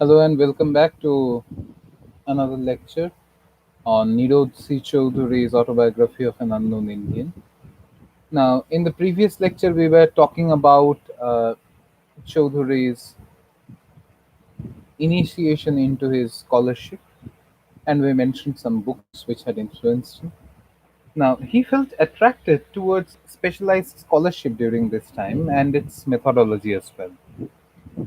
Hello and welcome back to another lecture on Nirod C. Chaudhury's Autobiography of an Unknown Indian. Now, in the previous lecture, we were talking about Chaudhury's initiation into his scholarship, and we mentioned some books which had influenced him. Now, he felt attracted towards specialized scholarship during this time and its methodology as well.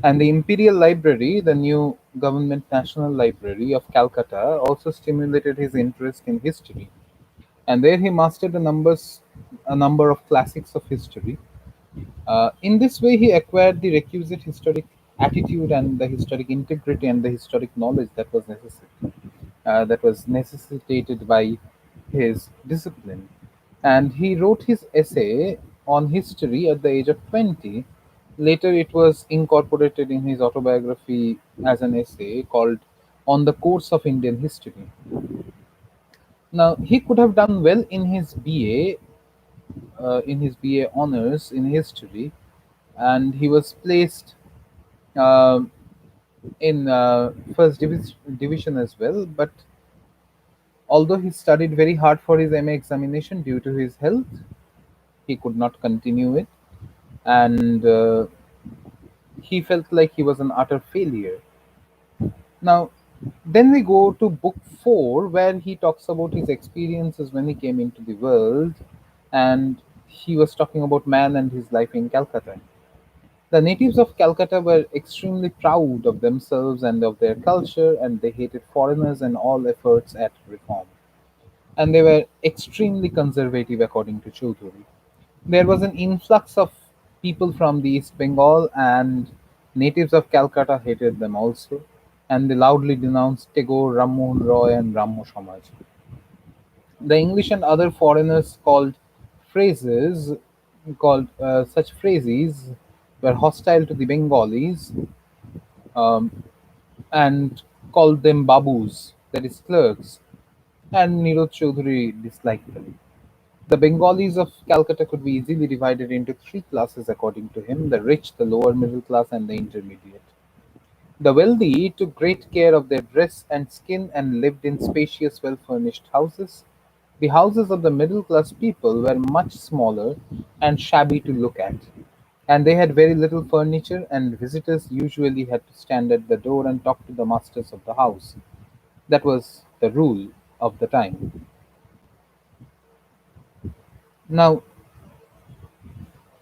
And the Imperial Library, the new Government National Library of Calcutta, also stimulated his interest in history. And there he mastered a number of classics of history. In this way, he acquired the requisite historic attitude and the historic integrity and the historic knowledge that was necessitated by his discipline. And he wrote his essay on history at the age of 20. Later, it was incorporated in his autobiography as an essay called On the Course of Indian History. Now, he could have done well in his BA honors in history, and he was placed um in division as well. But although he studied very hard for his MA examination due to his health, he could not continue it, and he felt like he was an utter failure. Now, then we go to book 4, where he talks about his experiences when he came into the world, and he was talking about man and his life in Calcutta. The natives of Calcutta were extremely proud of themselves and of their culture, and they hated foreigners and all efforts at reform. And they were extremely conservative, according to Chaudhuri. There was an influx of people from the East Bengal, and natives of Calcutta hated them also, and they loudly denounced Tagore, Rammohn Roy, and Brahmo Samaj. The English and other foreigners phrases called such phrases were hostile to the Bengalis, um, and called them babus, that is clerks, and Nirod Chaudhuri disliked them. The Bengalis of Calcutta could be easily divided into three classes according to him: the rich, the lower middle class, and the intermediate. The wealthy took great care of their dress and skin and lived in spacious, well furnished houses. The houses of the middle class people were much smaller and shabby to look at, and they had very little furniture, and visitors usually had to stand at the door and talk to the masters of the house. That was the rule of the time. Now,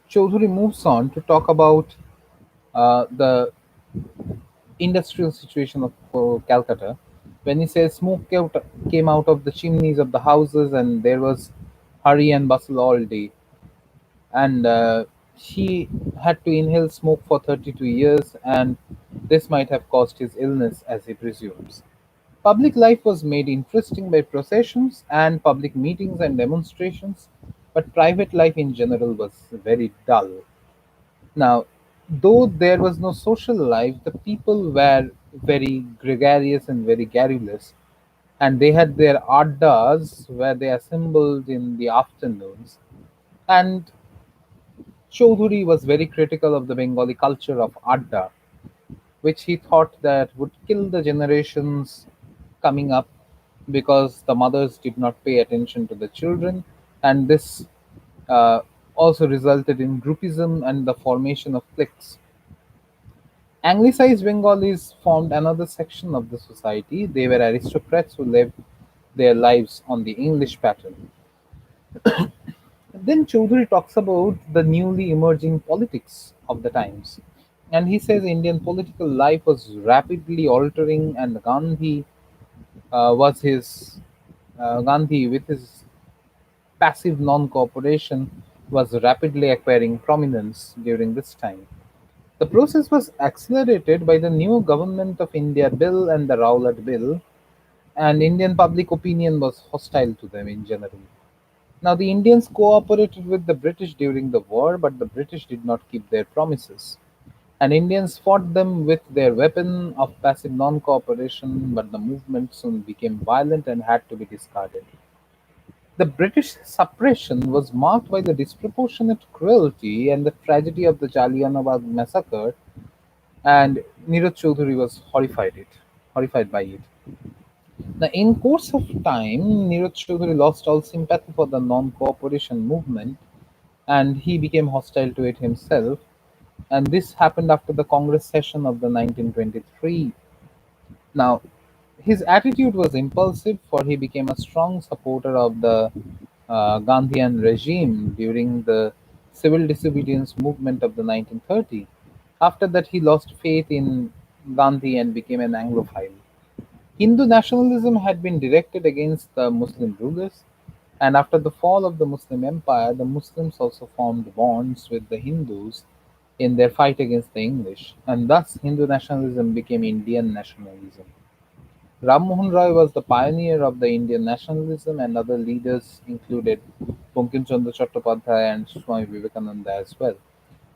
Chaudhuri moves on to talk about the industrial situation of Calcutta, when he says came out of the chimneys of the houses, and there was hurry and bustle all day, and he had to inhale smoke for 32 years, and this might have caused his illness, as he presumes. Public life was made interesting by processions and public meetings and demonstrations, but private life in general was very dull. Now, though there was no social life, the people were very gregarious and very garrulous, and they had their addas where they assembled in the afternoons. And Chaudhuri was very critical of the Bengali culture of adda, which he thought that would kill the generations coming up, because the mothers did not pay attention to the children, and this uh, also resulted in groupism and the formation of cliques. Anglicized Bengalis formed another section of the society. They were aristocrats who lived their lives on the English pattern. Then Chaudhuri talks about the newly emerging politics of the times. And he says Indian political life was rapidly altering, and Gandhi, with his passive non-cooperation, was rapidly acquiring prominence during this time. The process was accelerated by the new Government of India Bill and the Rowlatt Bill, and Indian public opinion was hostile to them in general. Now, the Indians cooperated with the British during the war, but the British did not keep their promises. And Indians fought them with their weapon of passive non cooperation, but the movement soon became violent and had to be discarded. The British suppression was marked by the disproportionate cruelty and the tragedy of the Jallianwala massacre, and Neeraj Chaudhary was horrified by it. Now, in course of time, Neeraj Chaudhary lost all sympathy for the non-cooperation movement, and he became hostile to it himself. And this happened after the Congress session of the 1923. Now, his attitude was impulsive, for he became a strong supporter of the Gandhian regime during the civil disobedience movement of the 1930. After that, he lost faith in Gandhi and became an Anglophile. Hindu nationalism had been directed against the Muslim rulers, and after the fall of the Muslim empire, the Muslims also formed bonds with the Hindus in their fight against the English, and thus Hindu nationalism became Indian nationalism. Ram Mohan Roy was the pioneer of the Indian nationalism, and other leaders included Bankim Chandra Chattopadhyay and Swami Vivekananda as well.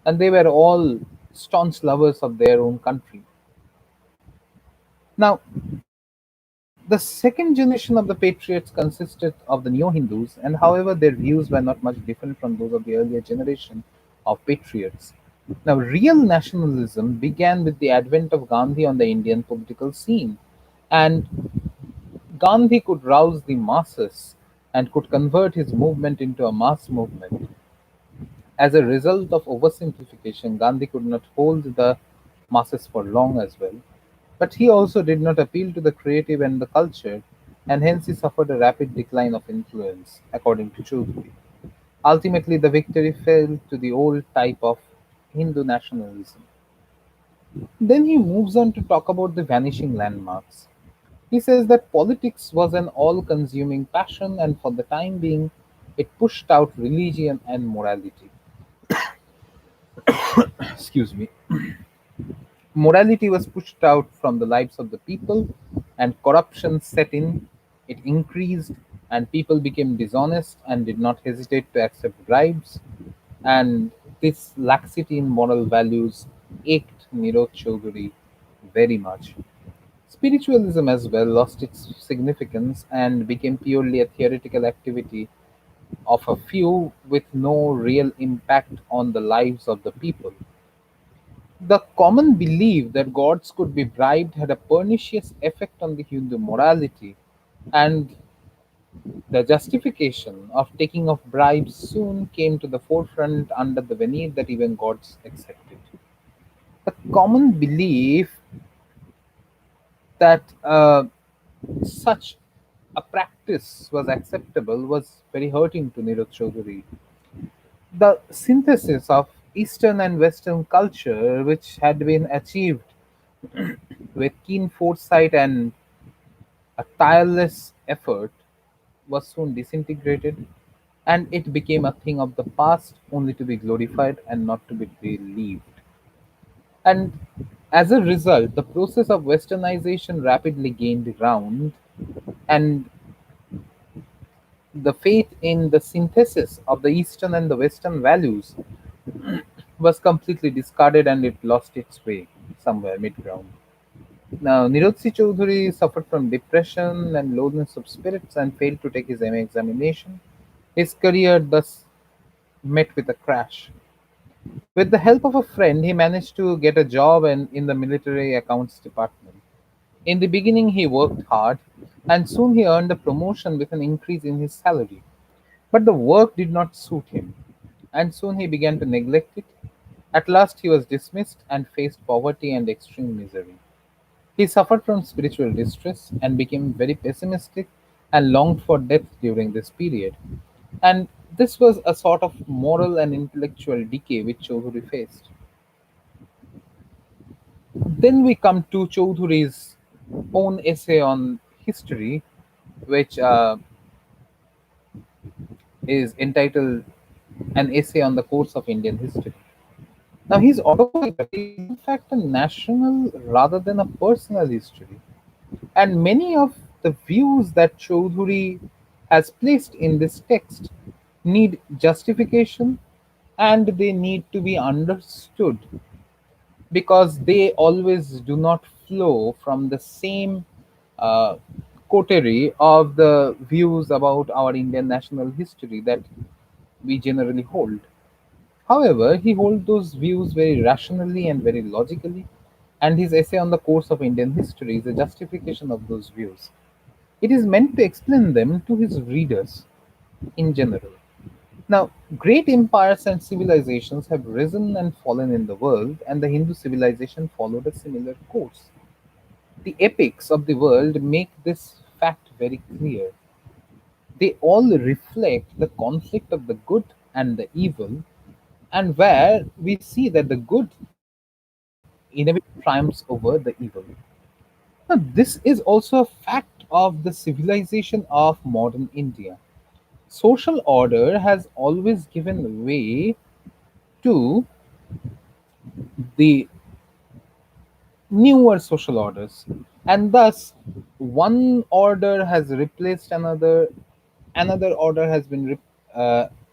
And they were all staunch lovers of their own country. Now, the second generation of the patriots consisted of the neo Hindus, and however, their views were not much different from those of the earlier generation of patriots. Now, real nationalism began with the advent of Gandhi on the Indian political scene, and Gandhi could rouse the masses and could convert his movement into a mass movement. As a result of oversimplification, Gandhi could not hold the masses for long as well. But he also did not appeal to the creative and the culture, and hence he suffered a rapid decline of influence, according to Chaudhary. Ultimately, the victory fell to the old type of Hindu nationalism. Then he moves on to talk about the vanishing landmarks. He says that politics was an all consuming passion, and for the time being, it pushed out religion and morality. Excuse me. Morality was pushed out from the lives of the people, and corruption set in. It increased, and people became dishonest and did not hesitate to accept bribes. And this laxity in moral values ached Nirod Chaudhary very much. Spiritualism as well lost its significance and became purely a theoretical activity of a few with no real impact on the lives of the people. The common belief that gods could be bribed had a pernicious effect on the Hindu morality, and the justification of taking of bribes soon came to the forefront under the veneer that even gods accepted. The common belief that such a practice was acceptable was very hurting to Niraj Chaudhary. The synthesis of Eastern and Western culture, which had been achieved with keen foresight and a tireless effort, was soon disintegrated, and it became a thing of the past only to be glorified and not to be believed. And as a result, the process of westernization rapidly gained ground, and the faith in the synthesis of the Eastern and the Western values was completely discarded, and it lost its way somewhere mid ground. Now, Nirotsi Chaudhary suffered from depression and lowness of spirits and failed to take his MA examination. His career thus met with a crash. With the help of a friend, he managed to get a job in the military accounts department. In the beginning, he worked hard, and soon he earned a promotion with an increase in his salary. But the work did not suit him, and soon he began to neglect it. At last, he was dismissed and faced poverty and extreme misery. He suffered from spiritual distress and became very pessimistic and longed for death during this period. And this was a sort of moral and intellectual decay which Chaudhary faced. Then we come to Chaudhury's own essay on history, which is entitled An Essay on the Course of Indian History. Now, his autobiography is in fact a national rather than a personal history. And many of the views that Chaudhuri has placed in this text need justification, and they need to be understood because they always do not flow from the same uh, coterie of the views about our Indian national history that we generally hold. However, he holds those views very rationally and very logically, and his essay on the course of Indian history is a justification of those views. It is meant to explain them to his readers in general. Now, great empires and civilizations have risen and fallen in the world, and the Hindu civilization followed a similar course. The epics of the world make this fact very clear. They all reflect the conflict of the good and the evil, and where we see that the good inevitably triumphs over the evil. Now, this is also a fact of the civilization of modern India. Social order has always given way to the newer social orders, and thus one order has replaced another, another order has been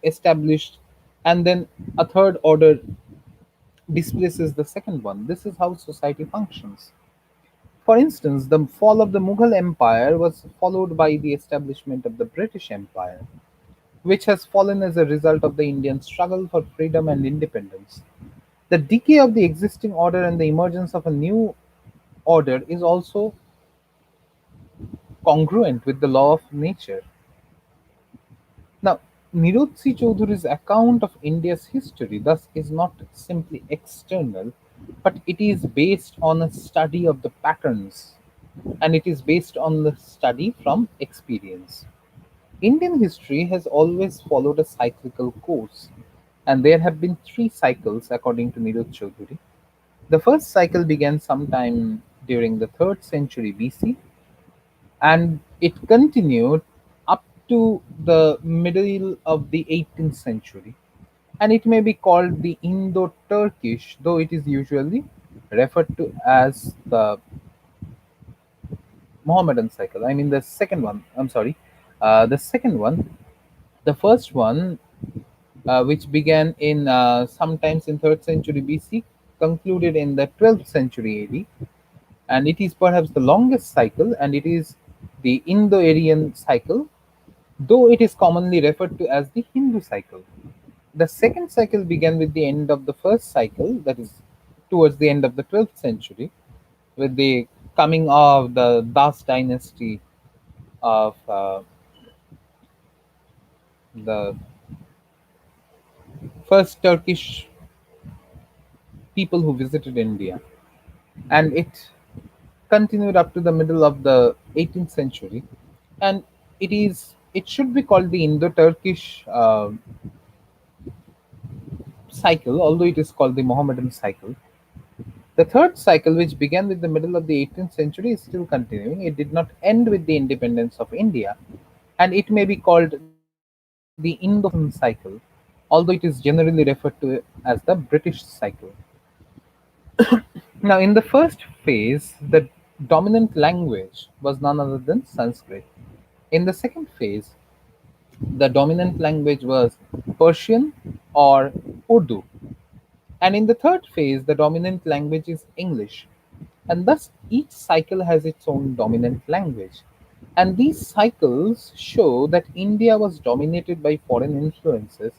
established, and then a third order displaces the second one. This is how society functions. For instance, the fall of the Mughal Empire was followed by the establishment of the British Empire, which has fallen as a result of the Indian struggle for freedom and independence. The decay of the existing order and the emergence of a new order is also congruent with the law of nature. Now, Nirotsi Chaudhury's account of India's history thus is not simply external, but it is based on a study of the patterns, and it is based on the study from experience. Indian history has always followed a cyclical course, and there have been three cycles according to Nirot Chaudhury. The first cycle began sometime during the 3rd century BC, and it continued up to the middle of the 18th century. And it may be called the Indo Turkish, though it is usually referred to as the Mohammedan cycle. I mean, the second one, I'm sorry, the second one. The first one, which began in sometimes in 3rd century BC, concluded in the 12th century AD, and it is perhaps the longest cycle, and it is the Indo-Aryan cycle, though it is commonly referred to as the Hindu cycle. The second cycle began with the end of the first cycle, that is, towards the end of the 12th century, with the coming of the Das dynasty of the first Turkish people who visited India, and it continued up to the middle of the 18th century, and it should be called the Indo-Turkish cycle, although it is called the Mohammedan cycle. The third cycle, which began with the middle of the 18th century, is still continuing. It did not end with the independence of India, and it may be called the Indo-Pakistan cycle, although it is generally referred to as the British cycle. Now, in the first phase, the dominant language was none other than Sanskrit. In the second phase, the dominant language was Persian or Urdu. And in the third phase, the dominant language is English. And thus, each cycle has its own dominant language. And these cycles show that India was dominated by foreign influences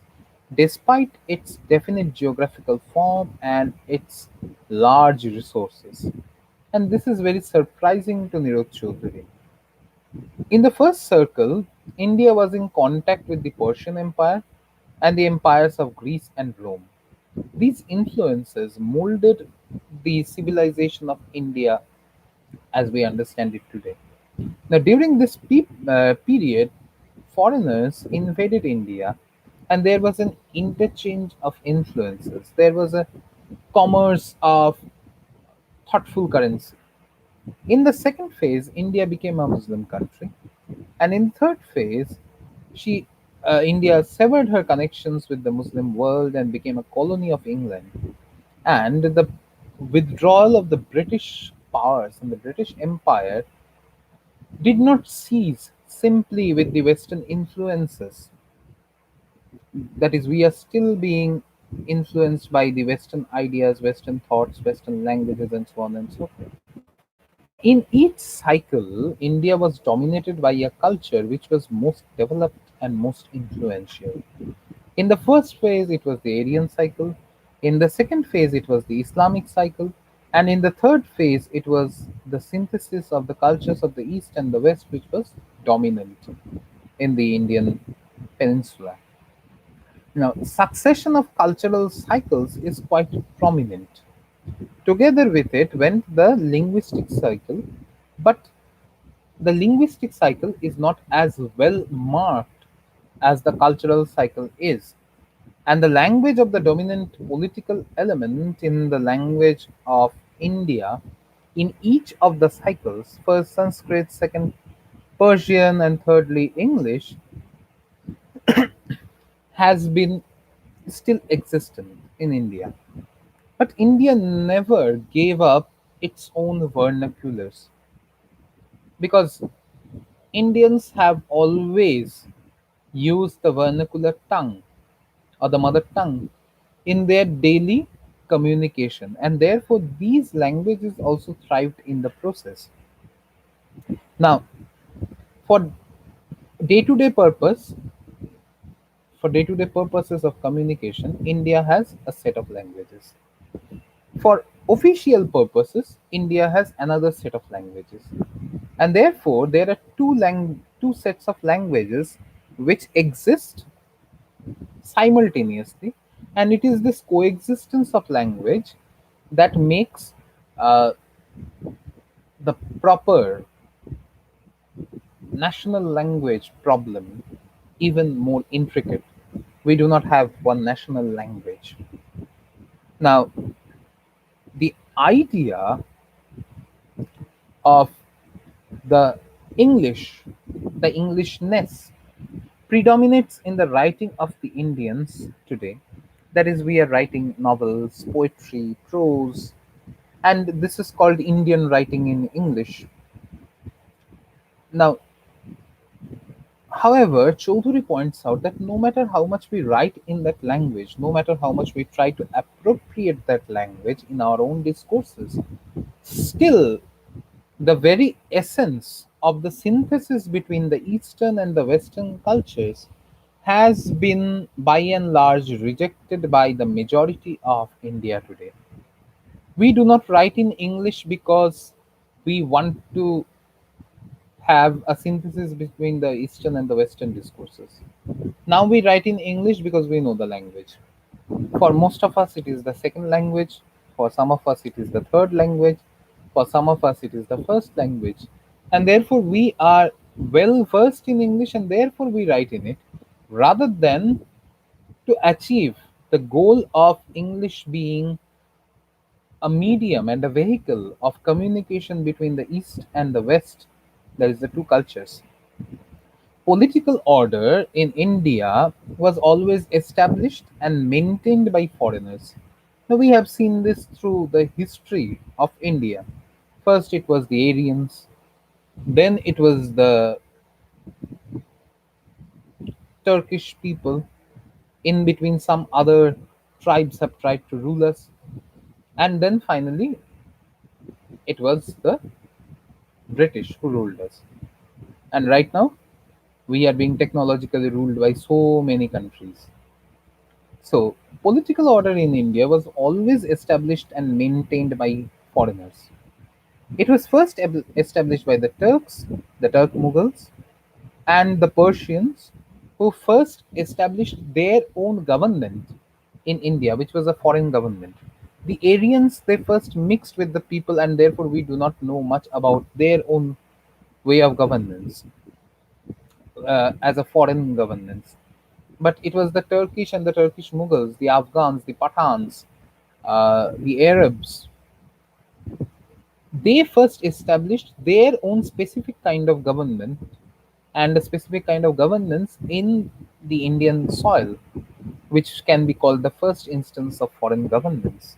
despite its definite geographical form and its large resources. And this is very surprising to Nirod Chaudhary. In the first circle, India was in contact with the Persian Empire and the empires of Greece and Rome. These influences molded the civilization of India as we understand it today. Now, during this period, foreigners invaded India, and there was an interchange of influences. There was a commerce of thoughtful currency. In the second phase, India became a Muslim country, and in third phase, India severed her connections with the Muslim world and became a colony of England. And the withdrawal of the British powers and the British Empire did not cease simply with the Western influences. That is, we are still being influenced by the Western ideas, Western thoughts, Western languages, and so on and so forth. Now, in each cycle, India was dominated by a culture which was most developed and most influential. In the first phase, it was the Aryan cycle. In the second phase, it was the Islamic cycle. And in the third phase, it was the synthesis of the cultures of the East and the West, which was dominant in the Indian peninsula. Now, succession of cultural cycles is quite prominent. Together with it went the linguistic cycle, but the linguistic cycle is not as well marked as the cultural cycle is. And the language of the dominant political element in the language of India in each of the cycles, first Sanskrit, second Persian, and thirdly English, has been still existent in India. But India never gave up its own vernaculars because Indians have always used the vernacular tongue or the mother tongue in their daily communication, and therefore these languages also thrived in the process. Now, for day-to-day purpose, for day-to-day purposes of communication, India has a set of languages. For official purposes, India has another set of languages, and therefore there are two sets of languages which exist simultaneously, and it is this coexistence of language that makes uh, the proper national language problem even more intricate. We do not have one national language. Now, the idea of the English, the Englishness, predominates in the writing of the Indians today. That is, we are writing novels, poetry, prose, and this is called Indian writing in English. Now, however, Chaudhuri points out that no matter how much we write in that language, no matter how much we try to appropriate that language in our own discourses, still the very essence of the synthesis between the Eastern and the Western cultures has been by and large rejected by the majority of India today. We do not write in English because we want to have a synthesis between the Eastern and the Western discourses. Now we write in English because we know the language. For most of us, it is the second language. For some of us, it is the third language. For some of us, it is the first language. And therefore, we are well versed in English and therefore we write in it rather than to achieve the goal of English being a medium and a vehicle of communication between the East and the West, that is, the two cultures. Political order in India was always established and maintained by foreigners. Now, we have seen this through the history of India. First, it was the Aryans, then, it was the Turkish people. In between, some other tribes have tried to rule us, and then finally, it was the British who ruled us. And right now, we are being technologically ruled by so many countries. So, political order in India was always established and maintained by foreigners. It was first established by the Turks, the Turk Mughals, and the Persians, who first established their own government in India, which was a foreign government. The Aryans, they first mixed with the people, and therefore we do not know much about their own way of governance as a foreign governance. But it was the Turkish and the Turkish Mughals, the Afghans, the Pathans, the Arabs. They first established their own specific kind of government and a specific kind of governance in the Indian soil, which can be called the first instance of foreign governance.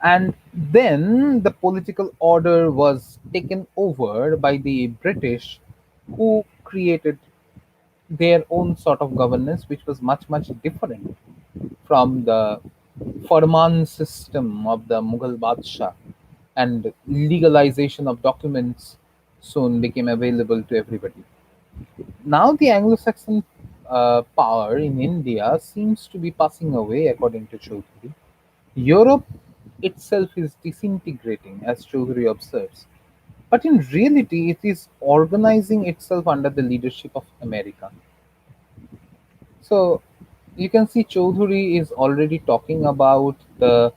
And then the political order was taken over by the British, who created their own sort of governance, which was much, much different from the Farman system of the Mughal Badshah, and legalization of documents soon became available to everybody. Now, the Anglo Saxon power in India seems to be passing away, according to Chaudhary. Europe itself is disintegrating, as Chaudhary observes. But in reality, it is organizing itself under the leadership of America. So you can see Chaudhary is already talking about the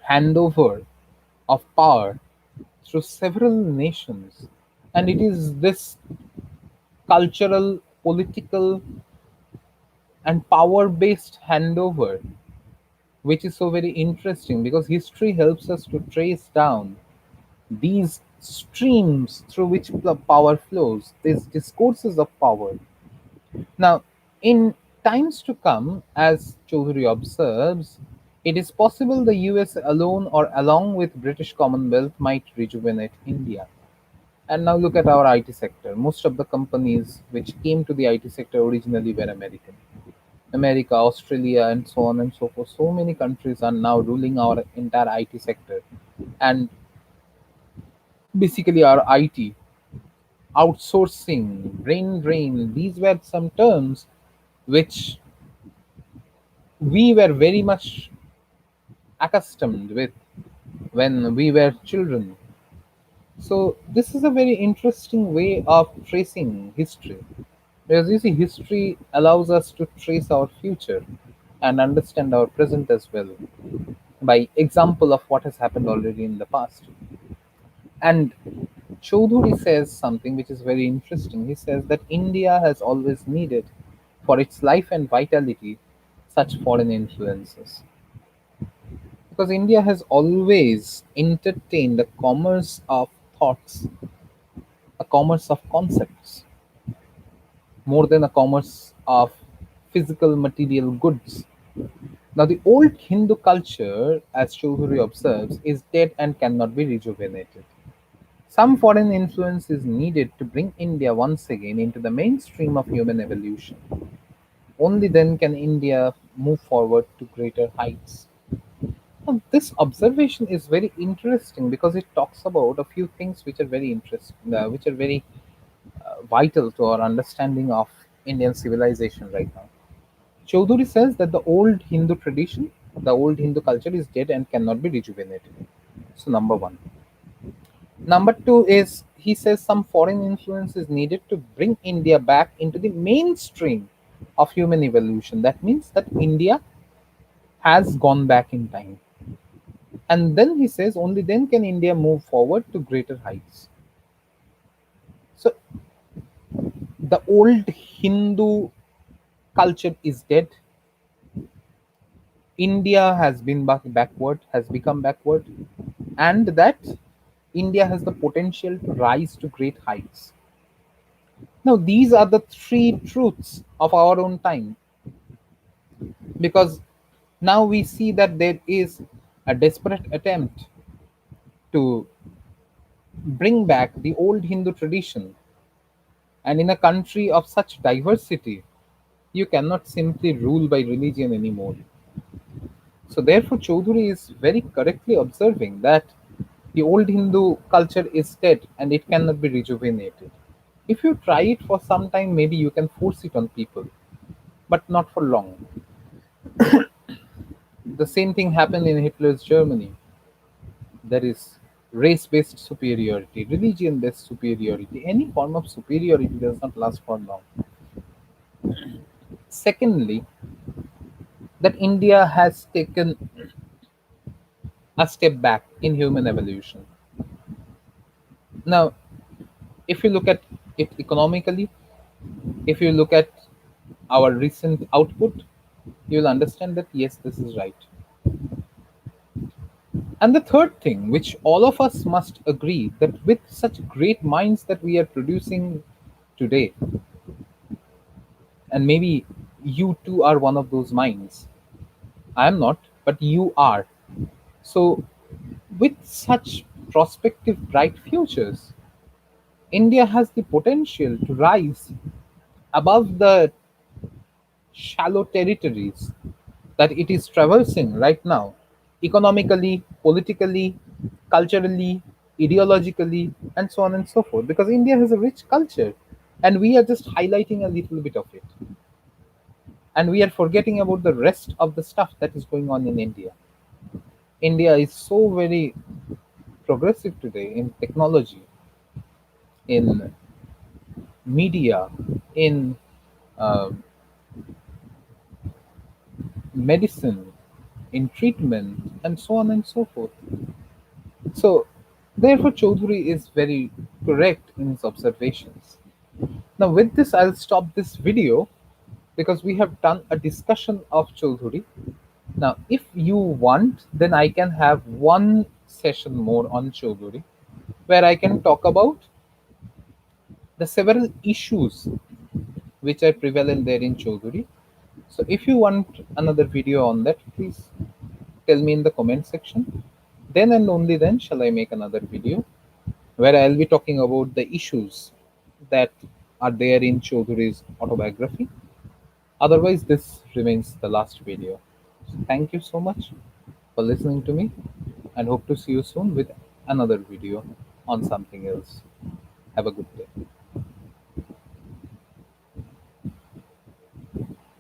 handover of power through several nations. And it is this cultural, political, and power based handover which is so very interesting because history helps us to trace down these streams through which the power flows, these discourses of power. Now, in times to come, as Chaudhary observes, it is possible the US alone or along with British Commonwealth might rejuvenate India. And now look at our IT sector. Most of the companies which came to the IT sector originally were American. America, Australia, and so on and so forth. So many countries are now ruling our entire IT sector. And basically, our IT, outsourcing, brain drain, these were some terms which we were very much accustomed with when we were children. So, this is a very interesting way of tracing history. Because you see, history allows us to trace our future and understand our present as well by example of what has happened already in the past. And Chaudhuri says something which is very interesting. He says that India has always needed, for its life and vitality, such foreign influences. Because India has always entertained a commerce of thoughts, a commerce of concepts, more than a commerce of physical material goods. Now, the old Hindu culture, as Chaudhuri observes, is dead and cannot be rejuvenated. Some foreign influence is needed to bring India once again into the mainstream of human evolution. Only then can India move forward to greater heights. Now, this observation is very interesting because it talks about a few things which are very interesting, which are very vital to our understanding of Indian civilization right now. Chaudhuri says that the old Hindu tradition, the old Hindu culture is dead and cannot be rejuvenated. So, number one. Number two is he says some foreign influence is needed to bring India back into the mainstream of human evolution. That means that India has gone back in time. And then he says only then can India move forward to greater heights. So the old Hindu culture is dead. India has been backward, has become backward, and that India has the potential to rise to great heights. Now, these are the three truths of our own time because now we see that there is a desperate attempt to bring back the old Hindu tradition. And in a country of such diversity, you cannot simply rule by religion anymore. So, therefore, Chaudhuri is very correctly observing that the old Hindu culture is dead and it cannot be rejuvenated. If you try it for some time, maybe you can force it on people, but not for long. The same thing happened in Hitler's Germany. There is race based superiority, religion based superiority. Any form of superiority does not last for long. Secondly, that India has taken a step back in human evolution. Now, if you look at it economically, if you look at our recent output, you will understand that yes, this is right. And the third thing, which all of us must agree, that with such great minds that we are producing today, and maybe you too are one of those minds. I am not, but you are. So, with such prospective bright futures, India has the potential to rise above the shallow territories that it is traversing right now, economically, politically, culturally, ideologically, and so on and so forth. Because India has a rich culture, and we are just highlighting a little bit of it. And we are forgetting about the rest of the stuff that is going on in India. India is so very progressive today in technology, in media, in um medicine, in treatment, and so on and so forth. So, therefore, Chaudhary is very correct in his observations. Now, with this, I'll stop this video because we have done a discussion of Chaudhary. Now, if you want, then I can have one session more on Chaudhary where I can talk about the several issues which are prevalent there in Chaudhary. So, if you want another video on that, please tell me in the comment section. Then and only then shall I make another video where I'll be talking about the issues that are there in Chaudhury's autobiography. Otherwise, this remains the last video. So thank you so much for listening to me and hope to see you soon with another video on something else. Have a good day.